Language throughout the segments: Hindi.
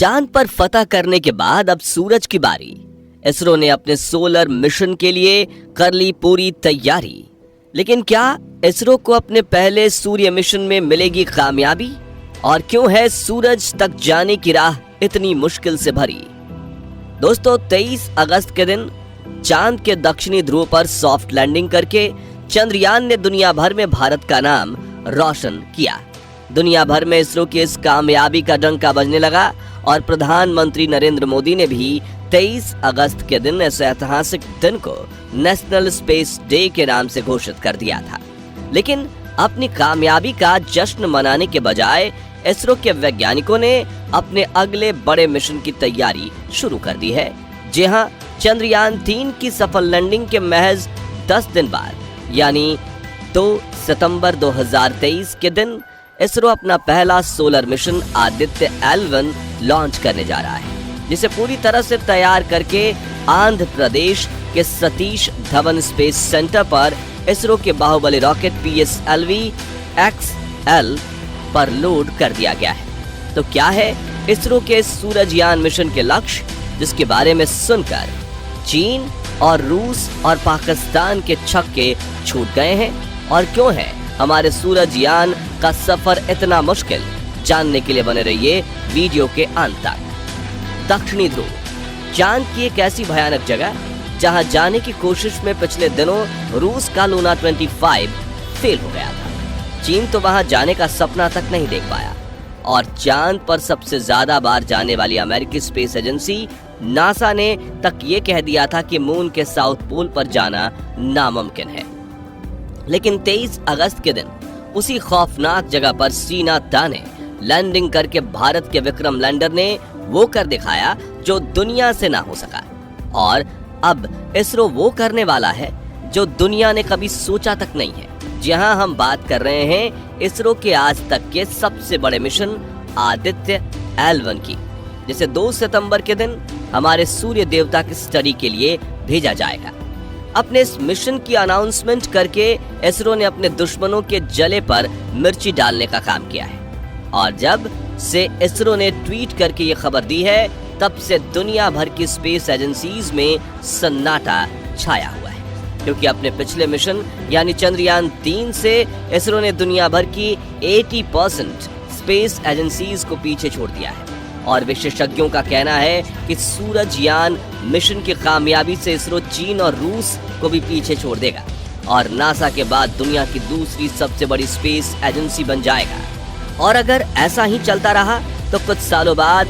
चांद पर फतह करने के बाद अब सूरज की बारी। इसरो ने अपने सोलर मिशन के लिए कर ली पूरी तैयारी। लेकिन क्या इसरो को अपने पहले सूर्य मिशन में मिलेगी कामयाबी? और क्यों है सूरज तक जाने की राह इतनी मुश्किल से भरी? दोस्तों, 23 अगस्त के दिन चांद के दक्षिणी ध्रुव पर सॉफ्ट लैंडिंग करके चंद्रयान ने दुनिया भर में भारत का नाम रोशन किया। दुनिया भर में इसरो की इस कामयाबी का डंका बजने लगा और प्रधानमंत्री नरेंद्र मोदी ने भी 23 अगस्त के दिन इस ऐतिहासिक दिन को नेशनल स्पेस डे के नाम से घोषित कर दिया था। लेकिन अपनी कामयाबी का जश्न मनाने के बजाय इसरो के वैज्ञानिकों ने अपने अगले बड़े मिशन की तैयारी शुरू कर दी है। जी हां, चंद्रयान 3 की सफल लैंडिंग के महज 10 दिन बाद यानी 2 सितंबर 2023 के दिन इसरो अपना पहला solar mission Aditya L1 launch करने जा रहा है, जिसे पूरी तरह से तैयार करके आंध्र प्रदेश के सतीश धवन स्पेस सेंटर पर इसरो के बाहुबली रॉकेट PSLV-XL पर लोड कर दिया गया है। तो क्या है इसरो के सूरजयान मिशन के लक्ष्य, जिसके बारे में सुनकर चीन और रूस और पाकिस्तान के छक्के छूट गए हैं? और क्यों है हमारे सूरजयान का सफर इतना मुश्किल? जानने के लिए बने रहिए वीडियो के अंत तक। दक्षिणी ध्रुव चांद की एक ऐसी भयानक जगह जहां जाने की कोशिश में पिछले दिनों रूस का लूना 25 फेल हो गया था। चीन तो वहां जाने का सपना तक नहीं देख पाया और चांद पर सबसे ज्यादा बार जाने वाली अमेरिकी स्पेस एजेंसी नासा ने तक ये कह दिया था कि मून के साउथ पोल पर जाना नामुमकिन है। लेकिन 23 अगस्त के दिन उसी खौफनाक जगह पर सीना ताने लैंडिंग करके भारत के विक्रम लैंडर ने वो कर दिखाया जो दुनिया से ना हो सका। और अब इसरो वो करने वाला है जो दुनिया ने कभी सोचा तक नहीं है। जहां हम बात कर रहे हैं इसरो के आज तक के सबसे बड़े मिशन आदित्य L1 की, जिसे 2 सितंबर के दिन हमारे सूर्य देवता की स्टडी के लिए भेजा जाएगा। अपने इस मिशन की अनाउंसमेंट करके इसरो ने अपने दुश्मनों के जले पर मिर्ची डालने का काम किया है। और जब से इसरो ने ट्वीट करके ये खबर दी है, तब से दुनिया भर की स्पेस एजेंसीज में सन्नाटा छाया हुआ है, क्योंकि अपने पिछले मिशन यानी चंद्रयान 3 से इसरो ने दुनिया भर की 80% स्पेस एजेंसीज को पीछे छोड़ दिया है। और विशेषज्ञों का कहना है कि सूरजयान मिशन की कामयाबी से इसरो चीन और रूस को भी पीछे छोड़ देगा और नासा के बाद दुनिया की दूसरी सबसे बड़ी स्पेस एजेंसी बन जाएगा। और अगर ऐसा ही चलता रहा तो कुछ सालों बाद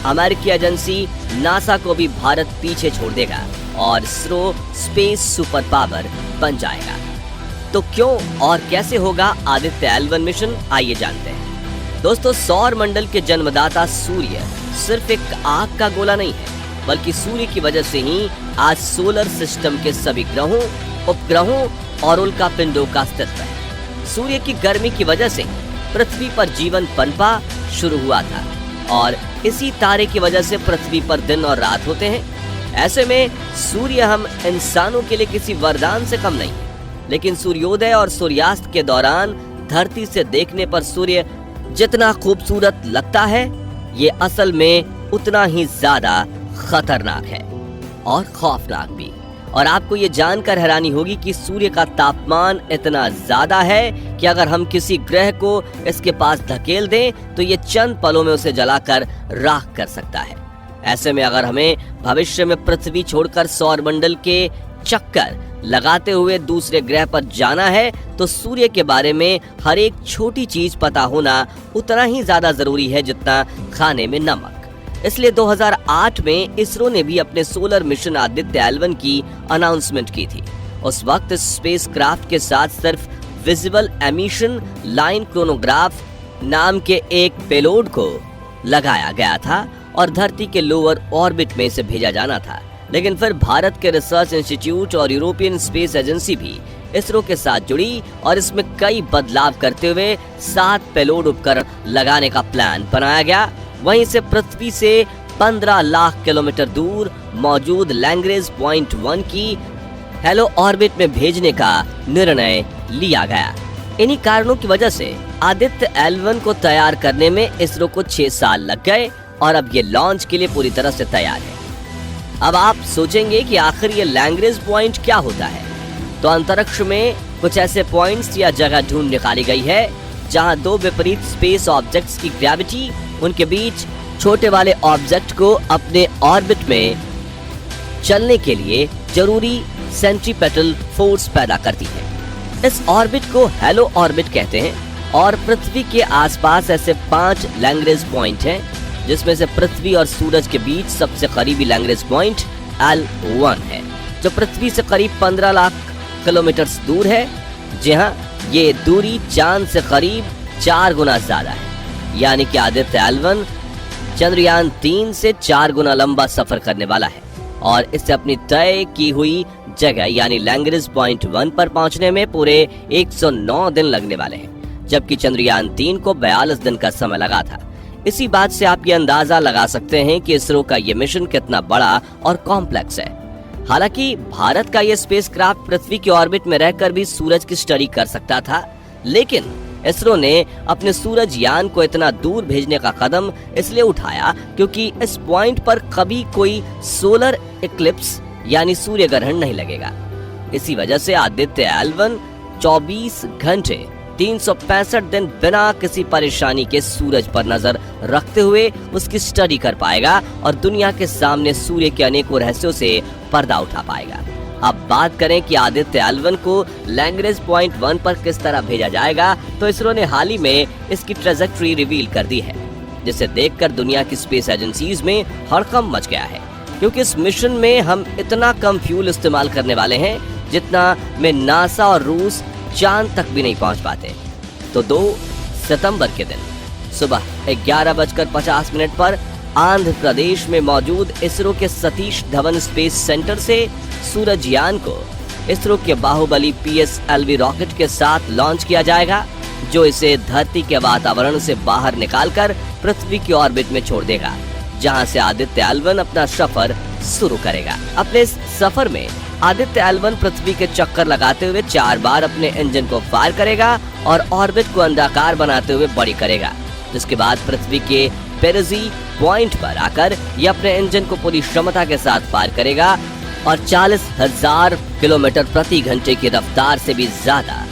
अमेरिकी एजेंसी नासा को भी भारत पीछे छोड़ देगा और इसरो स्पेस सुपर पावर बन जाएगा। तो क्यों और कैसे होगा आदित्य L1 मिशन, आइए जानते हैं। दोस्तों, सौर मंडल के जन्मदाता सूर्य सिर्फ एक आग का गोला नहीं है, बल्कि सूर्य की वजह से ही आज सोलर सिस्टम के सभी ग्रहों, उपग्रहों और उल्का पिंडों का अस्तित्व है। सूर्य की गर्मी की वजह से पृथ्वी पर जीवन पनपा शुरू हुआ था और इसी तारे की वजह से पृथ्वी पर दिन और रात होते हैं। ऐसे में सूर्य हम इंसानों के लिए किसी वरदान से कम नहीं है। लेकिन सूर्योदय और सूर्यास्त के दौरान धरती से देखने पर सूर्य जितना खूबसूरत लगता है, ये असल में उतना ही ज्यादा खतरनाक है और खौफनाक भी। और आपको ये जानकर हैरानी होगी कि सूर्य का तापमान इतना ज्यादा है कि अगर हम किसी ग्रह को इसके पास धकेल दें तो ये चंद पलों में उसे जलाकर राख कर सकता है। ऐसे में अगर हमें भविष्य में पृथ्वी छोड़कर सौर मंडल के चक्कर लगाते हुए दूसरे ग्रह पर जाना है तो सूर्य के बारे में हर एक छोटी चीज पता होना उतना ही ज्यादा जरूरी है जितना खाने में नमक। इसलिए 2008 में इसरो ने भी अपने सोलर मिशन आदित्य L1 की अनाउंसमेंट की थी। उस वक्त स्पेसक्राफ्ट के साथ सिर्फ विजिबल एमिशन लाइन क्रोनोग्राफ नाम के एक पेलोड को लगाया गया था और धरती के लोअर ऑर्बिट में इसे भेजा जाना था। लेकिन फिर भारत के रिसर्च इंस्टीट्यूट और यूरोपियन स्पेस एजेंसी भी इसरो के साथ जुड़ी और इसमें कई बदलाव करते हुए 7 पेलोड उपकरण लगाने का प्लान बनाया गया। वहीं से पृथ्वी से 15 लाख किलोमीटर दूर मौजूद लैग्रेंज पॉइंट 1 की हेलो ऑर्बिट में भेजने का निर्णय लिया गया। इन्हीं कारणों की वजह से आदित्य L1 को तैयार करने में इसरो को 6 साल लग गए और अब ये लॉन्च के लिए पूरी तरह से तैयार है। अब आप सोचेंगे कि आखिर ये लैग्रेंज पॉइंट क्या होता है, तो अंतरिक्ष में कुछ ऐसे पॉइंट्स या जगह ढूंढ निकाली गई है जहां दो विपरीत स्पेस ऑब्जेक्ट्स की ग्रेविटी उनके बीच छोटे वाले ऑब्जेक्ट को अपने ऑर्बिट में चलने के लिए जरूरी सेंट्रीपेटल फोर्स पैदा करती है। इस ऑर्बिट को हेलो ऑर्बिट कहते हैं और पृथ्वी के आसपास ऐसे 5 लैग्रेंज पॉइंट हैं, जिसमें से पृथ्वी और सूरज के बीच सबसे करीबी लैग्रेंज पॉइंट L1 है, जो पृथ्वी से करीब 15 लाख किलोमीटर दूर है। जी हाँ, ये दूरी चांद से करीब 4 गुना ज्यादा है, यानी कि आदित्य L1 चंद्रयान 3 से 4 गुना लंबा सफर करने वाला है और इससे अपनी तय की हुई जगह यानी लैग्रेंज पॉइंट 1 पर पहुंचने में पूरे 109 दिन लगने वाले हैं, जबकि चंद्रयान 3 को 42 दिन का समय लगा था। इसी बात से आप ये अंदाजा लगा सकते हैं कि इसरो का ये मिशन कितना बड़ा और कॉम्प्लेक्स है। हालांकि भारत का ये स्पेसक्राफ्ट पृथ्वी के ऑर्बिट में रहकर भी सूरज की स्टडी कर सकता था, लेकिन इसरो ने अपने सूरज यान को इतना दूर भेजने का कदम इसलिए उठाया क्योंकि इस पॉइंट पर कभी कोई सोलर इक्लिप्स यानी सूर्य ग्रहण नहीं लगेगा। इसी वजह से आदित्य L1 24 घंटे 365 दिन बिना किसी परेशानी के सूरज पर नजर रखते हुए उसकी स्टडी कर पाएगा और दुनिया के सामने सूर्य के अनेकों रहस्यों से पर्दा उठा पाएगा। अब बात करें कि आदित्य L1 को लैग्रेंज पॉइंट 1 पर किस तरह भेजा जाएगा, तो इसरो ने हाल ही में इसकी ट्रेजेक्टरी रिवील कर दी है, जिसे देखकर दुनिया की स्पेस एजेंसीज में हड़कंप मच गया है, क्योंकि इस मिशन में हम इतना कम फ्यूल इस्तेमाल करने वाले हैं जितना में नासा और रूस चांद तक भी नहीं पहुंच पाते। तो 2 सितंबर के दिन सुबह 11:50 पर आंध्र प्रदेश में मौजूद इसरो के सतीश धवन स्पेस सेंटर से सूरज यान को इसरो के बाहुबली PSLV रॉकेट के साथ लॉन्च किया जाएगा, जो इसे धरती के वातावरण से बाहर निकालकर पृथ्वी की ऑर्बिट में छोड़ देगा, जहां से आदित्य L1 अपना सफर शुरू करेगा। अपने इस सफर में आदित्य L1 पृथ्वी के चक्कर लगाते हुए 4 बार अपने इंजन को फायर करेगा और ऑर्बिट को अंडाकार बनाते हुए बड़ी करेगा, जिसके बाद पृथ्वी के पेरेजी पॉइंट पर आकर यह अपने इंजन को पूरी क्षमता के साथ पार करेगा और 40,000 किलोमीटर प्रति घंटे की रफ्तार से भी ज्यादा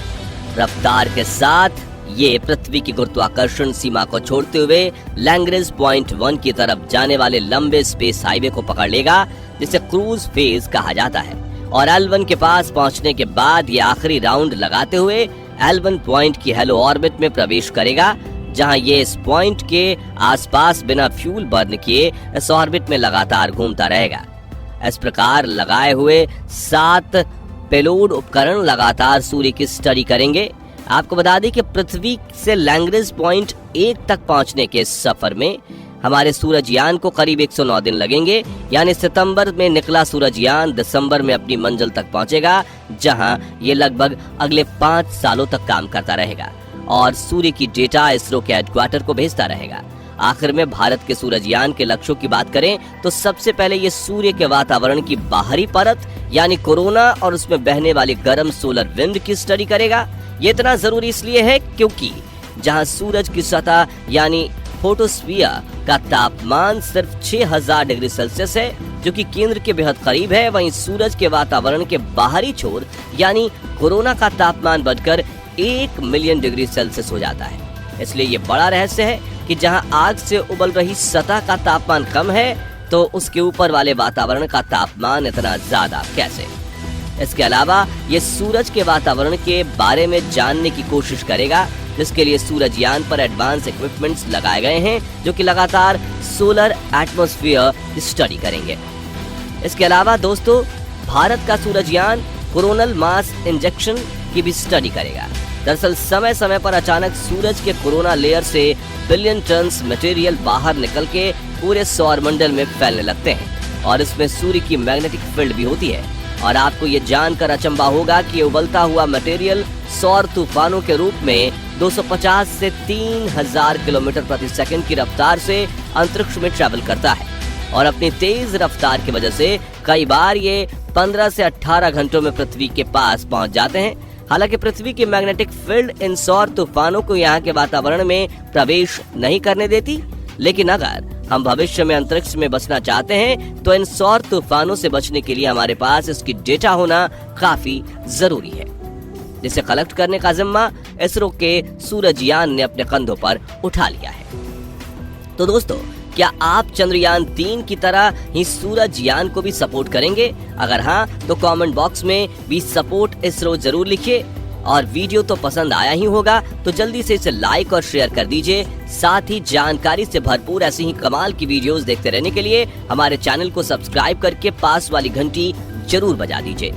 रफ्तार के साथ ये पृथ्वी की गुरुत्वाकर्षण सीमा को छोड़ते हुए लैग्रेंज पॉइंट 1 की तरफ जाने वाले लंबे स्पेस हाईवे को पकड़ लेगा, जिसे क्रूज फेज कहा जाता है। और L1 के पास पहुंचने के बाद ये आखिरी राउंड लगाते हुए L1 पॉइंट की हेलो ऑर्बिट में प्रवेश करेगा, जहां ये इस पॉइंट के आसपास बिना फ्यूल बर्न किए इस ऑर्बिट में लगातार घूमता रहेगा। इस प्रकार लगाए हुए 7 पेलोड उपकरण लगातार सूर्य की स्टडी करेंगे। आपको बता दें कि पृथ्वी से लैग्रेंज पॉइंट 1 तक पहुंचने के सफर में हमारे सूरज यान को करीब 109 दिन लगेंगे, यानी सितंबर में निकला सूरज यान दिसंबर में अपनी मंजिल तक पहुंचेगा, जहां ये लगभग अगले 5 सालों तक काम करता रहेगा और सूर्य की डेटा इसरो के हेडक्वार्टर को भेजता रहेगा। आखिर में भारत के सूरज यान के लक्ष्यों की बात करें तो सबसे पहले ये सूर्य के वातावरण की बाहरी परत यानी कोरोना और उसमें बहने वाली गर्म सोलर विंड की स्टडी करेगा। ये इतना जरूरी इसलिए है क्योंकि जहां सूरज की सतह यानी फोटोस्फीयर का तापमान सिर्फ 6000 डिग्री सेल्सियस है, जो कि केंद्र के बेहद करीब है, वहीं सूरज के वातावरण के बाहरी छोर यानी कोरोना का तापमान बढ़कर 1 मिलियन डिग्री सेल्सियस हो जाता है। इसलिए ये बड़ा रहस्य है कि जहां आग से उबल रही सतह का तापमान कम है, तो उसके ऊपर वाले वातावरण का तापमान इतना ज्यादा कैसे। इसके अलावा ये सूरज के वातावरण के बारे में जानने की कोशिश करेगा, जिसके लिए सूरज यान पर एडवांस इक्विपमेंट्स लगाए गए हैं, जो कि लगातार सोलर एटमॉस्फेयर स्टडी करेंगे। इसके अलावा दोस्तों, भारत का सूरज यान कोरोनल मास इंजेक्शन की भी स्टडी करेगा। दरअसल समय समय पर अचानक सूरज के कोरोना लेयर से बिलियन टन मटेरियल बाहर निकल के पूरे सौर मंडल में फैलने लगते हैं और इसमें सूर्य की मैग्नेटिक फील्ड भी होती है। और आपको ये जानकर अचंभा होगा कि उबलता हुआ मटेरियल सौर तूफानों के रूप में 250 से 3000 किलोमीटर प्रति सेकंड की रफ्तार से अंतरिक्ष में ट्रैवल करता है और अपनी तेज रफ्तार की वजह से कई बार ये 15 से 18 घंटों में पृथ्वी के पास पहुंच जाते हैं। हालांकि पृथ्वी की मैग्नेटिक फील्ड इन सौर तूफानों को यहाँ के वातावरण में प्रवेश नहीं करने देती, लेकिन अगर हम भविष्य में अंतरिक्ष में बसना चाहते हैं तो इन सौर तूफानों से बचने के लिए हमारे पास इसकी डेटा होना काफी जरूरी है, जिसे कलेक्ट करने का जिम्मा इसरो के सूरजयान ने अपने कंधों पर उठा लिया है। तो दोस्तों, क्या आप चंद्रयान 3 की तरह ही सूरजयान को भी सपोर्ट करेंगे? अगर हाँ, तो कमेंट बॉक्स में भी सपोर्ट इसरो जरूर लिखिए। और वीडियो तो पसंद आया ही होगा, तो जल्दी से इसे लाइक और शेयर कर दीजिए। साथ ही जानकारी से भरपूर ऐसी ही कमाल की वीडियोस देखते रहने के लिए हमारे चैनल को सब्सक्राइब करके पास वाली घंटी जरूर बजा दीजिए।